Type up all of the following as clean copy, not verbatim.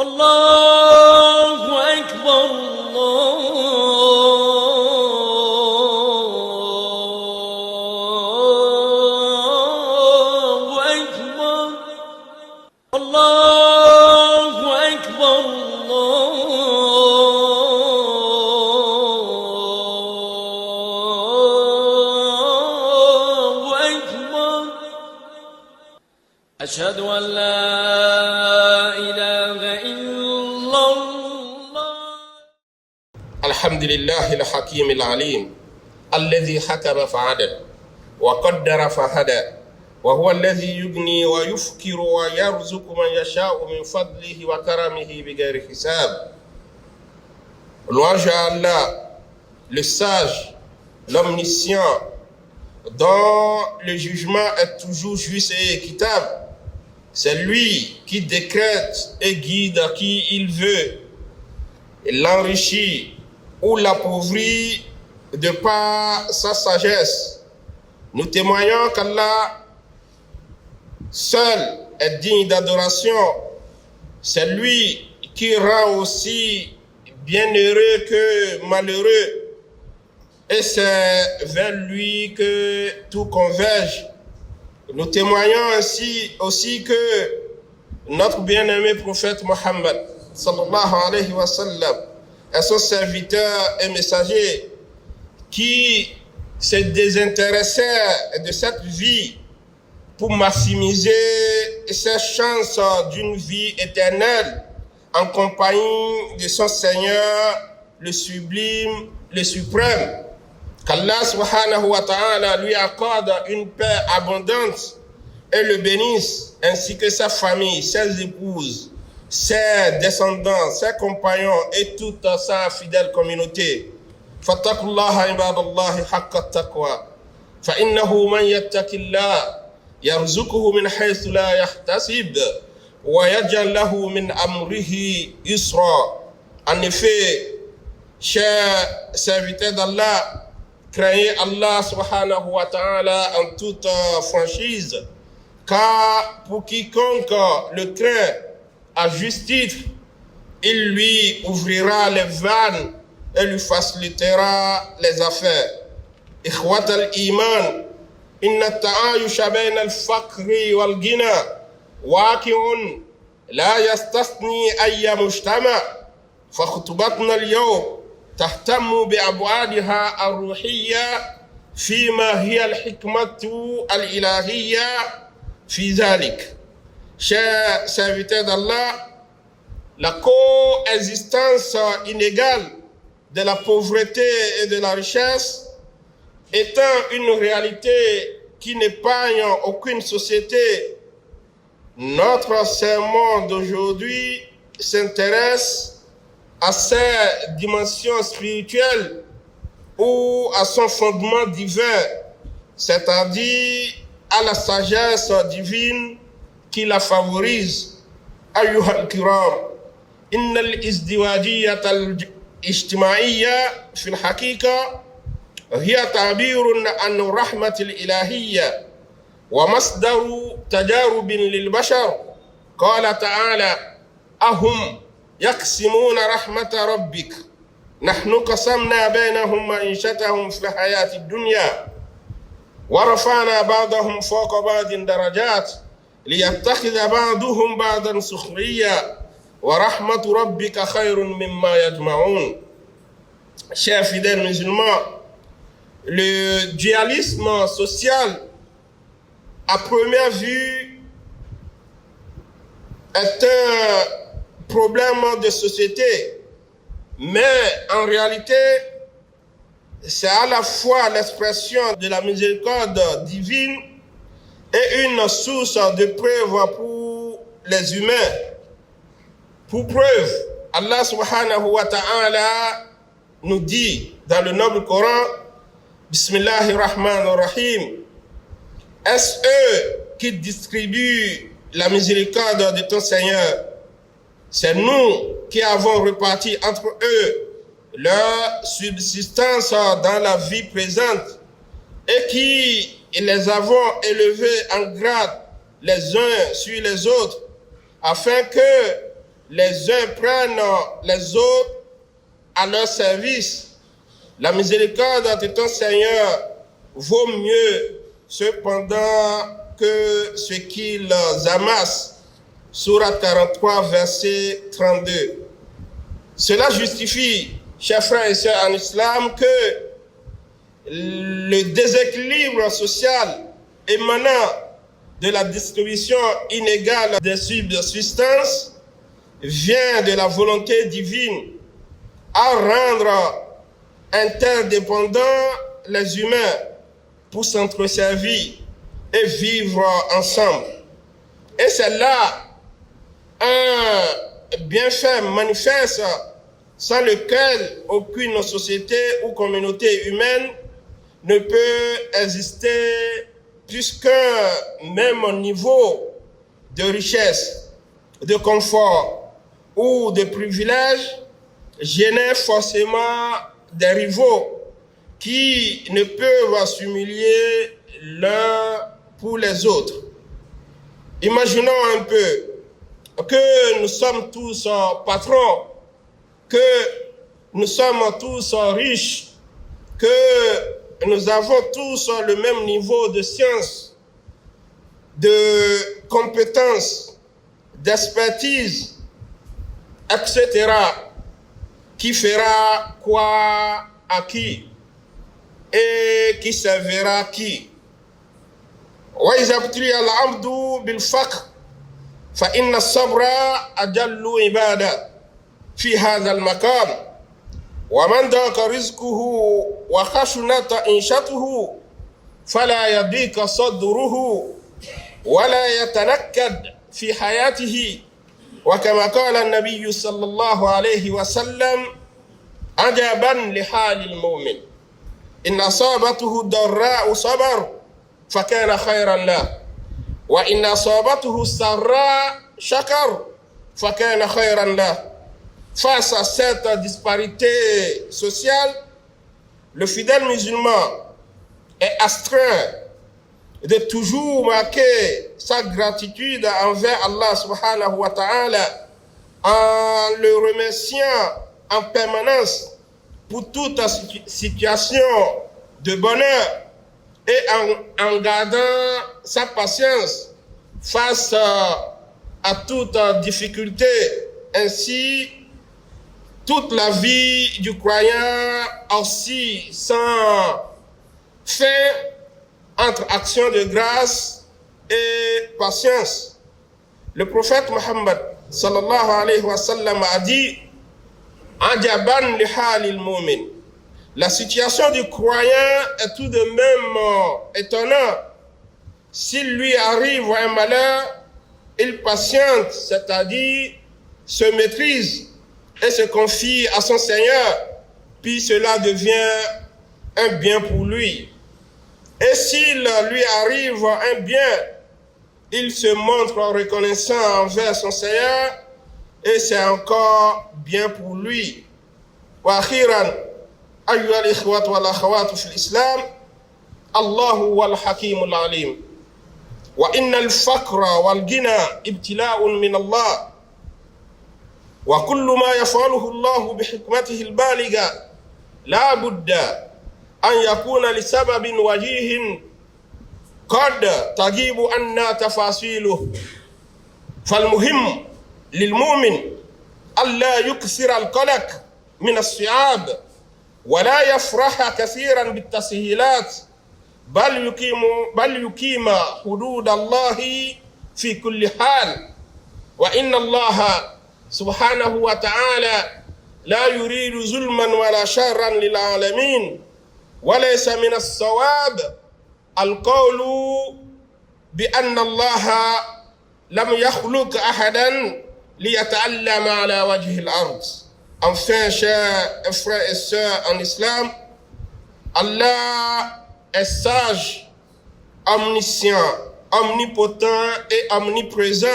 الله أكبر الله أكبر الله أكبر الله أكبر أشهد أن لا الحمد لله الحكيم العليم الذي حكم فعدل وقدر فهدى وهو الذي يغني ويفكر ويرزق من يشاء من فضله وكرمه بغير حساب. Louange à Allah, le sage, l'omniscient, dont le jugement est toujours juste et équitable. C'est lui qui décrète et guide qui il veut, et l'enrichit ou l'appauvrit de par sa sagesse. Nous témoignons qu'Allah seul est digne d'adoration. C'est lui qui rend aussi bienheureux que malheureux, et c'est vers lui que tout converge. Nous témoignons ainsi aussi que notre bien-aimé prophète Mohammed sallallahu alayhi wa sallam est son serviteur et messager qui se désintéressait de cette vie pour maximiser ses chances d'une vie éternelle en compagnie de son Seigneur, le sublime, le suprême. Qu'Allah subhanahu wa ta'ala lui accorde une paix abondante et le bénisse, ainsi que sa famille, ses épouses, ses descendants, ses compagnons et toute sa fidèle communauté. Fattaqullaha ibadallahi haqqa taqwa. Fa innahu man yattaqillah yarzuquhu min haythu la yahtasib wa yaj'al lahu min amrihi yusra. En effet, chers serviteurs d'Allah, craignez Allah subhanahu wa ta'ala en toute franchise, car pour quiconque le craint à juste titre, il lui ouvrira les vannes et lui facilitera les affaires. Ikhwat al-iman, inna ta'ayusha bayna al-faqri wal-ghina waqi'un la yastasni ayya mujtama. فخطبتنا اليوم تهتم بأبعادها الروحية فيما هي الحكمة الإلهية في ذلك. Chers serviteurs d'Allah, la coexistence inégale de la pauvreté et de la richesse étant une réalité qui n'épargne aucune société, notre sermon d'aujourd'hui s'intéresse à ses dimensions spirituelles ou à son fondement divin, c'est-à-dire à la sagesse divine qui la favorise. أيها الكرام، إن الازدواجية الاجتماعية في الحقيقة هي تعبير عن الرحمة الإلهية ومصدر تجارب للبشر. قال تعالى: أهم يقسمون رحمة ربك نحن قسمنا بينهم معيشتهم في الحياة الدنيا ورفعنا بعضهم فوق بعض درجات ليتخذ بعضهم بعضا سخريا ورحمة ربك خير مما يجمعون. Chers fidèles musulmans, le dualisme social à première vue est un problème de société, mais en réalité, c'est à la fois l'expression de la miséricorde divine et une source de preuve pour les humains. Pour preuve, Allah subhanahu wa ta'ala nous dit dans le noble Coran: Bismillahirrahmanirrahim. Est-ce eux qui distribuent la miséricorde de ton Seigneur? C'est nous qui avons réparti entre eux leur subsistance dans la vie présente et qui les avons élevés en grade les uns sur les autres, afin que les uns prennent les autres à leur service. La miséricorde de ton Seigneur vaut mieux cependant que ce qu'ils amassent. Sourate 43, verset 32. Cela justifie, chers frères et sœurs en islam, que le déséquilibre social émanant de la distribution inégale des subsistances vient de la volonté divine à rendre interdépendants les humains pour s'entreservir et vivre ensemble. Et c'est là un bienfait manifeste sans lequel aucune société ou communauté humaine ne peut exister puisqu'un même niveau de richesse, de confort ou de privilèges génère forcément des rivaux qui ne peuvent s'humilier l'un pour les autres. Imaginons un peu que nous sommes tous patrons, que nous sommes tous riches, que nous avons tous le même niveau de science, de compétences, d'expertise, etc. Qui fera quoi à qui et qui servira qui. وإذا ابتلي العبد بالفقر فإن الصبر أجل عبادة في هذا المقام ومن ضاق رزقه وخشنت عيشته فلا يضيق صدره ولا يتنكد في حياته وكما قال النبي صلى الله عليه وسلم عجبا لحال المؤمن إن أصابته ضراء صبر فكان خيرا له وإن أصابته السراء شكر فكان خيرا له. Face à cette disparité sociale, le fidèle musulman est astreint de toujours marquer sa gratitude envers Allah subhanahu wa ta'ala en le remerciant en permanence pour toute situation de bonheur et en gardant sa patience face à toute difficulté. Ainsi, toute la vie du croyant aussi sans fin entre action de grâce et patience. Le prophète Mohammed sallallahu alayhi wa sallam a dit Ajaban li halil mu'min. La situation du croyant est tout de même étonnante. S'il lui arrive un malheur, il patiente, c'est-à-dire se maîtrise et se confie à son Seigneur, puis cela devient un bien pour lui. Et s'il lui arrive un bien, il se montre reconnaissant envers son Seigneur et c'est encore bien pour lui. Wa akhiran, ayyuha al-ikhwat wal akhawat fi al-islam, Allahu wal hakimul alim. Wa inna al-faqra wal ghina ibtila'un min Allah. Wa kullu ma yaf'aluhu Allah bi hikmatihi al-baligha la budda أن يكون لسبب وجيه قد تجيب عنا تفاصيله فالمهم للمؤمن ألا يكثر القلق من الصعاب ولا يفرح كثيرا بالتسهيلات بل يقيم حدود الله في كل حال وإن الله سبحانه وتعالى لا يريد ظلما ولا شرا للعالمين وليس من الصواب القول بأن الله لم يخلق أحدا ليتعلم على وجه الأرض. Enfin, chers frères et sœurs en islam, Allah est sage, omniscient, omnipotent et omniprésent.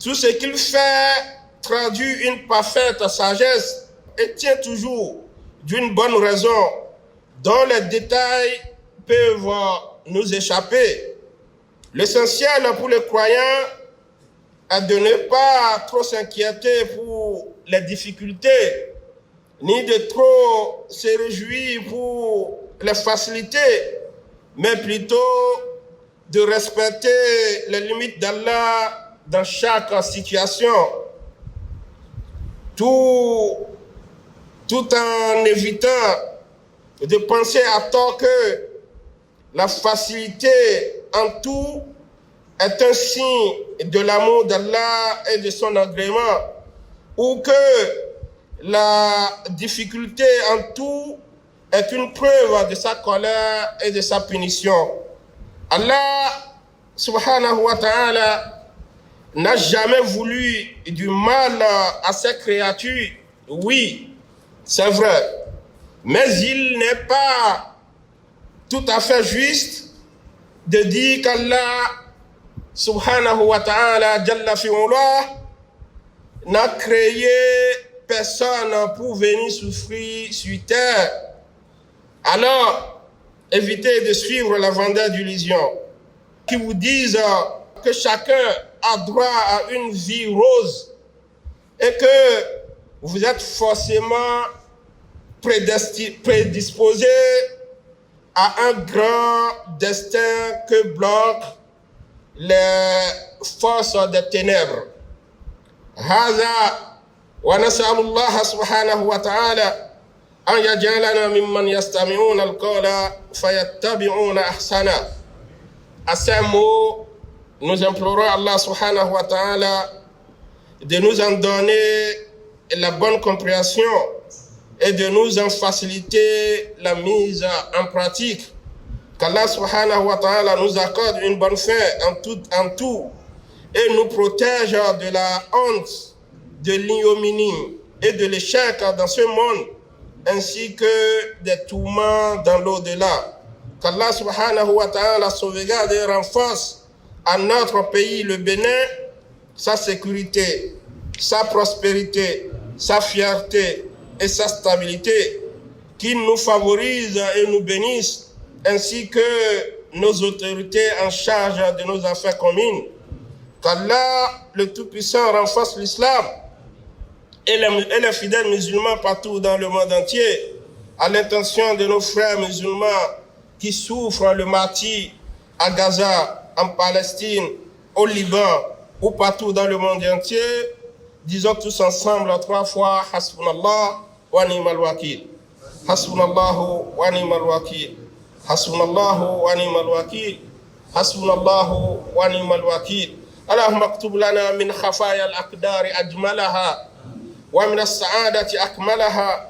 Tout ce qu'il fait traduit une parfaite sagesse et tient toujours d'une bonne raison dont les détails peuvent nous échapper. L'essentiel pour les croyants de ne pas trop s'inquiéter pour les difficultés, ni de trop se réjouir pour les facilités, mais plutôt de respecter les limites d'Allah dans chaque situation, tout en évitant de penser à tort que la facilité en tout est un signe de l'amour d'Allah et de son agrément, ou que la difficulté en tout est une preuve de sa colère et de sa punition. Allah subhanahu wa ta'ala n'a jamais voulu du mal à ses créatures, oui, c'est vrai, mais il n'est pas tout à fait juste de dire qu'Allah subhanahu wa ta'ala jalla fi'ullah n'a créé personne pour venir souffrir sur terre. Alors, évitez de suivre la vendeur d'illusions qui vous disent que chacun a droit à une vie rose et que vous êtes forcément prédisposé à un grand destin que bloquent les forces des ténèbres. هذا ونسأل الله سبحانه وتعالى أن يجعلنا ممن يستمعون القول فيتبعون أحسنه. À ces mots, nous implorons Allah subhanahu wa ta'ala de nous en donner la bonne compréhension et de nous en faciliter la mise en pratique. Qu'Allah subhanahu wa ta'ala nous accorde une bonne fin en tout et nous protège de la honte, de l'ignominie et de l'échec dans ce monde, ainsi que des tourments dans l'au-delà. Qu'Allah subhanahu wa ta'ala sauvegarde et renforce à notre pays, le Bénin, sa sécurité, sa prospérité, sa fierté et sa stabilité, qu'il nous favorise et nous bénisse, ainsi que nos autorités en charge de nos affaires communes. Qu'Allah, le Tout-Puissant, renforce l'islam et les fidèles musulmans partout dans le monde entier, à l'intention de nos frères musulmans qui souffrent le martyre à Gaza, en Palestine, au Liban ou partout dans le monde entier. Disons tous ensemble 3 fois Hasbunallah wa ni'mal wakil. Hasbunallahu wa ni'mal wakil. Hasbunallahu wa ni'mal wakil. Hasbunallahu wa ni'mal wakil. Allahumma aktub lana min khafaya al-aqdari ajmalaha wa min as-sa'adati akmalaha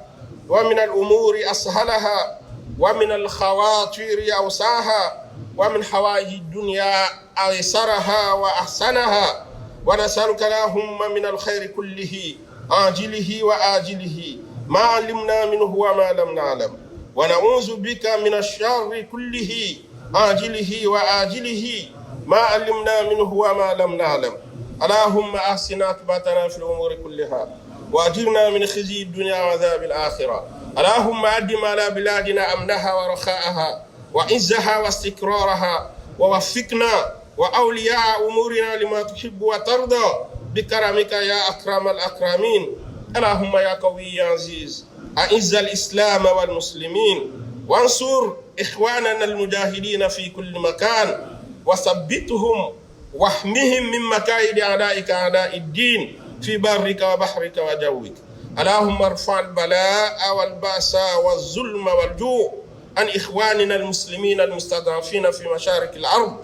wa min al-umuri ashalaha wa min al-khawatiri awsaha wa min hawaiji dunya aysaraha wa ahsanaha wa nas'aluka lahumma min al-khairi kullihi ajilihi wa ajilihi ma alimna minhu wa ma lam na'lam wa na'udhu bika min ash-sharri kullihi ajilihi wa ajilihi ما علمنا منه وما لم نعلم اللهم أحسن عاقبتنا في الأمور كلها وأجرنا من خزي الدنيا وعذاب الآخرة اللهم أدم على بلادنا أمنها ورخاءها وعزها واستقرارها ووفقنا وأولياء أمورنا لما تحب وترضى بكرمك يا أكرم الأكرمين اللهم يا قوي يا عزيز أعز الإسلام والمسلمين وانصر إخواننا المجاهدين في كل مكان وثبتهم واحمهم من مكائد أعدائك أعداء الدين في برك وبحرك وجوك اللهم ارفع البلاء والبأس والظلم والجوع عن إخواننا المسلمين المستضعفين في مشارق الأرض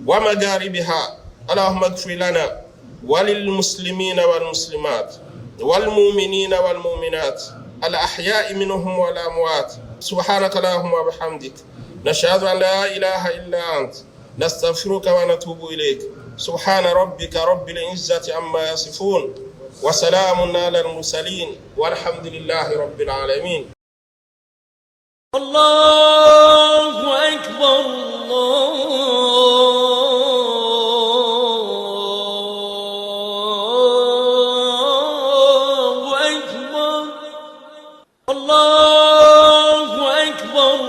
ومغاربها اللهم اغفر لنا وللمسلمين والمسلمات والمؤمنين والمؤمنات الأحياء منهم والأموات سبحانك اللهم وبحمدك نشهد أن لا إله إلا أنت نستغفرك ونتوب إليك سبحان ربك رب العزة عما يصفون وسلام على المرسلين والحمد لله رب العالمين. الله أكبر الله أكبر الله أكبر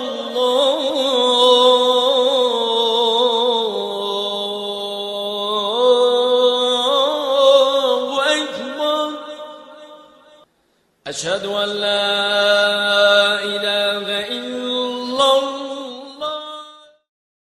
أشهد أن لا إله إلا الله